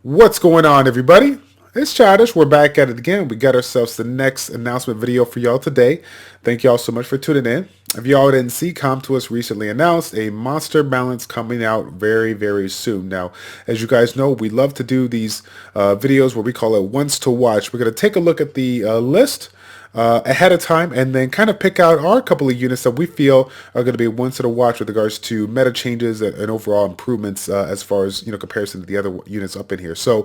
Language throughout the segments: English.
What's going on, everybody? It's Childish. We're back at it again. We got ourselves the next announcement video for y'all today. Thank y'all so much for tuning in. If y'all didn't see, ComToUS recently announced a monster balance coming out very, very soon. Now, as you guys know, we love to do these videos where we call it once to watch. We're going to take a look at the list ahead of time and then kind of pick out our couple of units that we feel are going to be ones to watch with regards to meta changes and overall improvements as far as comparison to the other units up in here. So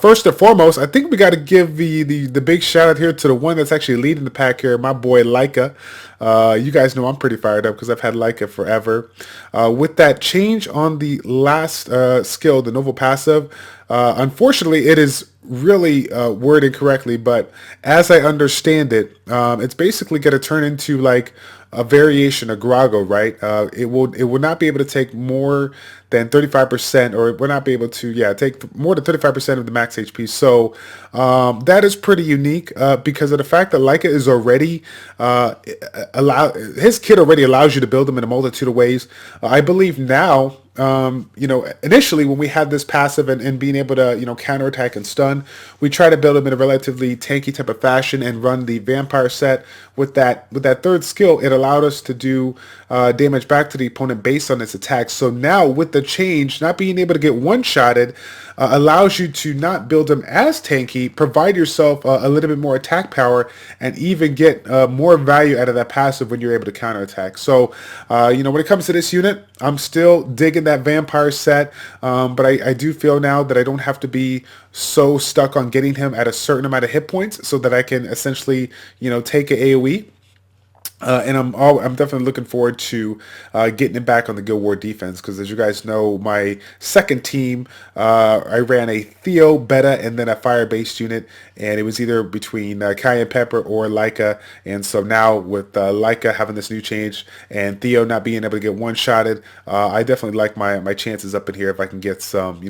first and foremost, I think we got to give the big shout out here to the one that's actually leading the pack here, my boy Leica. You guys know I'm pretty fired up because I've had Leica forever. With that change on the last skill, the Novel Passive, unfortunately it is really worded correctly, but as I understand it, it's basically going to turn into like a variation of Grago, right? It will not be able to take more than 35%, or it will not be able to, take more than 35% of the max HP. So that is pretty unique because of the fact that Leica is already his kit already allows you to build them in a multitude of ways. I believe now, initially when we had this passive and being able to, counterattack and stun, we try to build them in a relatively tanky type of fashion and run the vampire set with that third skill. It allowed us to do damage back to the opponent based on its attacks. So now with the change, not being able to get one-shotted allows you to not build them as tanky, provide yourself a little bit more attack power, and even get more value out of that passive when you're able to counterattack. So, when it comes to this unit, I'm still digging that vampire set, but I do feel now that I don't have to be so stuck on getting him at a certain amount of hit points so that I can essentially, take an AoE. And I'm definitely looking forward to getting it back on the Guild War defense because, as you guys know, my second team, I ran a Theo, Beta, and then a fire-based unit, and it was either between Cayenne Pepper or Leica. And so now with Leica having this new change and Theo not being able to get one-shotted, I definitely like my chances up in here if I can get some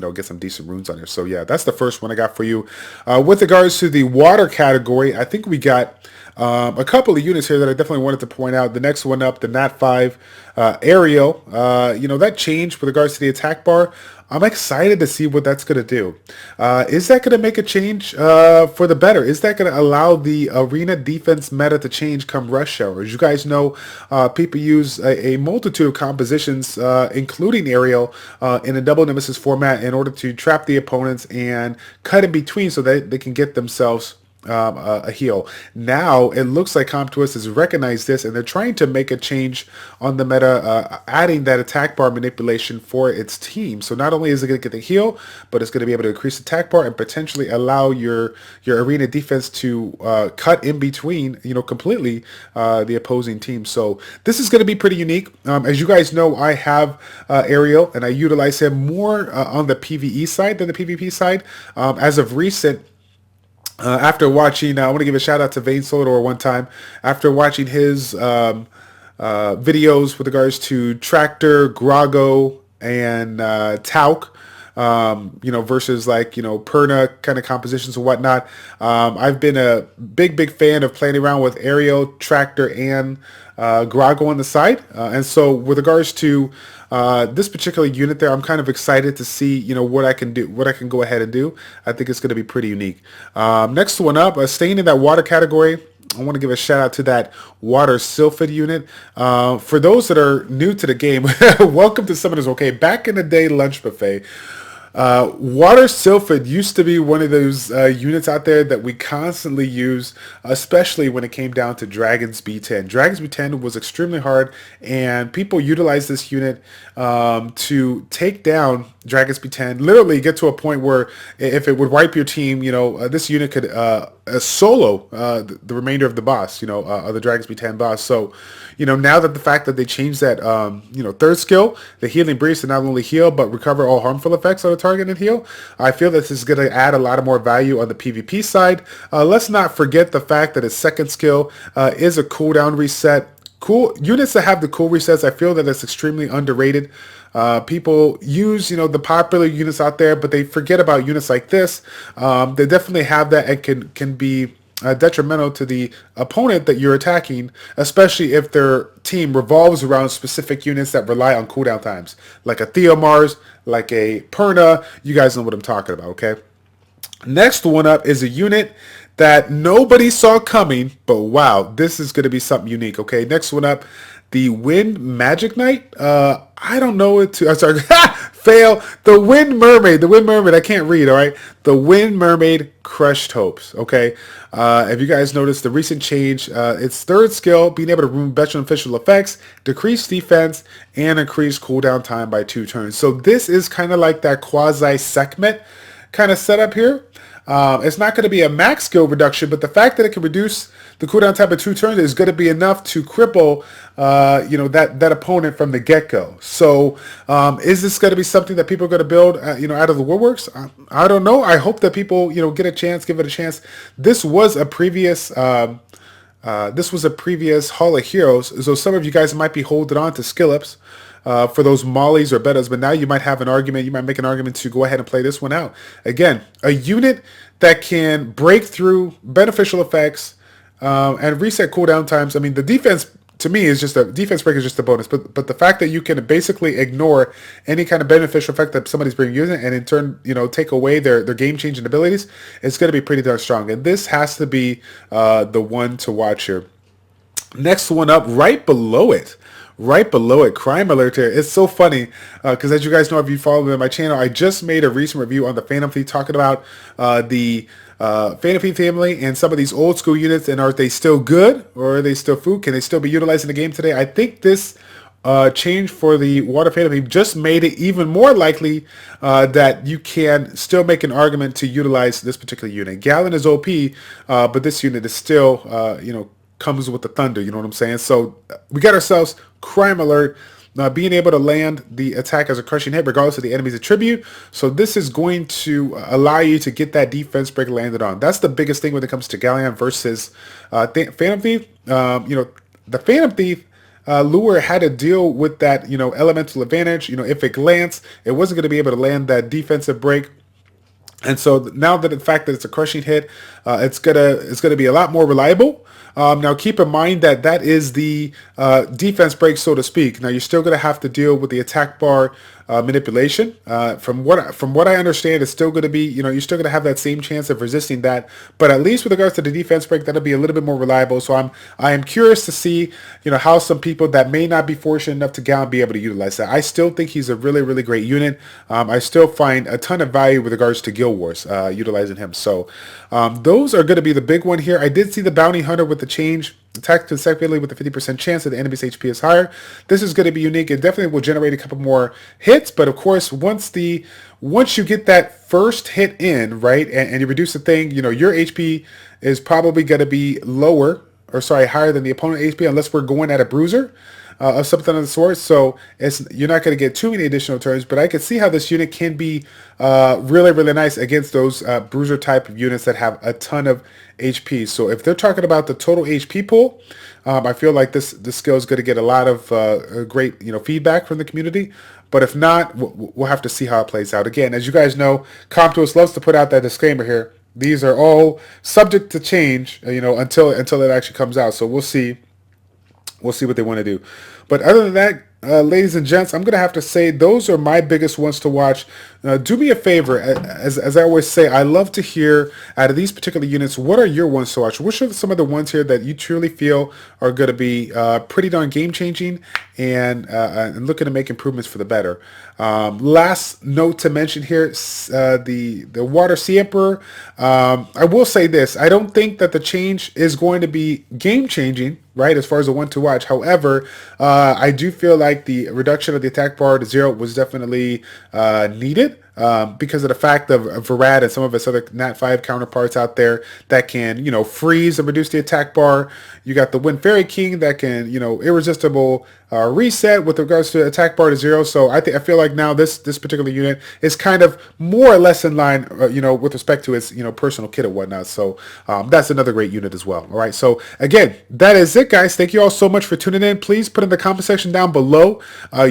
decent runes on here. So yeah, that's the first one I got for you. With regards to the water category, I think we got a couple of units here that I definitely wanted to point out. The next one up, the Nat 5 Aerial, that change with regards to the attack bar, I'm excited to see what that's going to do. Is that going to make a change for the better? Is that going to allow the arena defense meta to change come rush hour? As you guys know, people use a multitude of compositions, including Aerial, in a double nemesis format in order to trap the opponents and cut in between so that they can get themselves a heal. Now it looks like ComToUS has recognized this and they're trying to make a change on the meta, adding that attack bar manipulation for its team. So not only is it going to get the heal, but it's going to be able to increase the attack bar and potentially allow your arena defense to cut in between, completely the opposing team. So this is going to be pretty unique. As you guys know, I have Ariel and I utilize him more on the PvE side than the PvP side. As of recent, after watching, I want to give a shout out to Vane Solidor one time. After watching his videos with regards to Tractor, Grago, and Tauk, versus like, Perna kind of compositions and whatnot. I've been a big fan of playing around with Aerial, Tractor, and Grago on the side. And so with regards to this particular unit there, I'm kind of excited to see, what I can do, what I can go ahead and do. I think it's going to be pretty unique. Next one up, staying in that water category, I want to give a shout out to that Water Sylphid unit. For those that are new to the game, welcome to Summoners. Okay, back in the day, Lunch Buffet. Water Sylphid used to be one of those units out there that we constantly use, especially when it came down to Dragon's B10. Dragon's B10 was extremely hard, and people utilized this unit to take down Dragon's B10. Literally get to a point where if it would wipe your team, this unit could solo the remainder of the boss, of the Dragon's B10 boss. So, now that the fact that they changed that, third skill, the Healing Breeze, to not only heal but recover all harmful effects on the target and heal, I feel that this is going to add a lot of more value on the PvP side. Let's not forget the fact that its second skill is a cooldown reset. Cool units that have the cool resets, I feel that it's extremely underrated. People use, the popular units out there, but they forget about units like this. They definitely have that and can be detrimental to the opponent that you're attacking, especially if their team revolves around specific units that rely on cooldown times, like a Theomars, like a Perna. You guys know what I'm talking about, okay? Next one up is a unit that nobody saw coming, but wow, this is going to be something unique. Okay, next one up, the Wind Magic Knight. I don't know it to. I'm sorry, fail. The Wind Mermaid. The Wind Mermaid. I can't read. All right, the Wind Mermaid Crushed Hopes. Okay, if you guys noticed the recent change, its third skill, being able to remove beneficial effects, decrease defense, and increase cooldown time by 2 turns. So this is kind of like that quasi Sekhmet kind of setup here. It's not going to be a max skill reduction, but the fact that it can reduce the cooldown time by 2 turns is going to be enough to cripple, that opponent from the get-go. So, is this going to be something that people are going to build, out of the woodworks? I don't know. I hope that people, get a chance, give it a chance. This was a previous. This was a previous Hall of Heroes, so some of you guys might be holding on to skill ups for those mollies or betas, but now you might have an argument. You might make an argument to go ahead and play this one out. Again, a unit that can break through beneficial effects and reset cooldown times. I mean, the defense to me is just a defense break is just a bonus, but the fact that you can basically ignore any kind of beneficial effect that somebody's bringing using and in turn, take away their game changing abilities, it's going to be pretty darn strong. And this has to be the one to watch here. Next one up, right below it, crime alert here. It's so funny because as you guys know, if you follow me on my channel, I just made a recent review on the Phantom Fleet talking about the Phantom Fleet family and some of these old school units, and are they still good or are they still food? Can they still be utilized in the game today? I think this change for the Water Phantom Fleet just made it even more likely that you can still make an argument to utilize this particular unit. Gallon is OP, but this unit is still, comes with the thunder, you know what I'm saying? So we got ourselves crime alert, being able to land the attack as a crushing hit regardless of the enemy's attribute. So this is going to allow you to get that defense break landed on. That's the biggest thing when it comes to Galleon versus Phantom Thief. The Phantom Thief lure had to deal with that, elemental advantage. If it glanced, it wasn't going to be able to land that defensive break. And so now that the fact that it's a crushing hit, it's gonna be a lot more reliable. Now keep in mind that is the defense break, so to speak. Now you're still gonna have to deal with the attack bar manipulation. From what I understand, it's still gonna be, you're still gonna have that same chance of resisting that. But at least with regards to the defense break, that'll be a little bit more reliable. So I am curious to see, how some people that may not be fortunate enough to Gallon be able to utilize that. I still think he's a really, really great unit. I still find a ton of value with regards to Guild Wars utilizing him. So those are going to be the big one here. I did see the Bounty Hunter with the change. Attack consecutively with a 50% chance that the enemy's HP is higher. This is going to be unique. It definitely will generate a couple more hits, but of course, once you get that first hit in, right, and you reduce the thing, your HP is probably going to be higher than the opponent HP unless we're going at a bruiser of something of the sort. So you're not going to get too many additional turns, but I can see how this unit can be really, really nice against those bruiser type of units that have a ton of HP. So if they're talking about the total HP pool, I feel like this skill is going to get a lot of great feedback from the community. But if not, we'll have to see how it plays out. Again, as you guys know, Comptos loves to put out that disclaimer here. These are all subject to change, until it actually comes out. So we'll see. We'll see what they want to do. But other than that, ladies and gents, I'm going to have to say those are my biggest ones to watch. Do me a favor, as I always say, I love to hear out of these particular units, what are your ones to watch? Which are some of the ones here that you truly feel are going to be pretty darn game-changing and looking to make improvements for the better? Last note to mention here, the Water Sea Emperor. I will say this. I don't think that the change is going to be game-changing, right, as far as the one to watch. However, I do feel like the reduction of the attack bar to 0 was definitely needed because of the fact of Varad and some of its other Nat 5 counterparts out there that can, freeze and reduce the attack bar. You got the Wind Fairy King that can, irresistible reset with regards to attack bar to 0. So I feel like now this particular unit is kind of more or less in line, with respect to its personal kit and whatnot. So that's another great unit as well. All right. So again, that is it, guys. Thank you all so much for tuning in. Please put in the comment section down below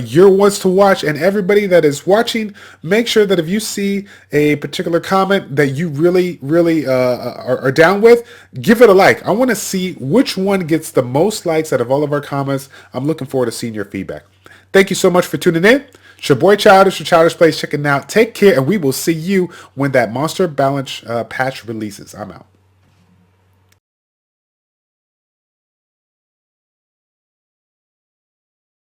your ones to watch, and everybody that is watching, make sure that if you see a particular comment that you really are down with, give it a like. I want to see which one gets the most likes out of all of our comments. I'm looking forward to seeing your feedback. Thank you so much for tuning in. It's your boy Childish for ChildishPlays checking out. Take care, and we will see you when that Monster Balance patch releases. I'm out.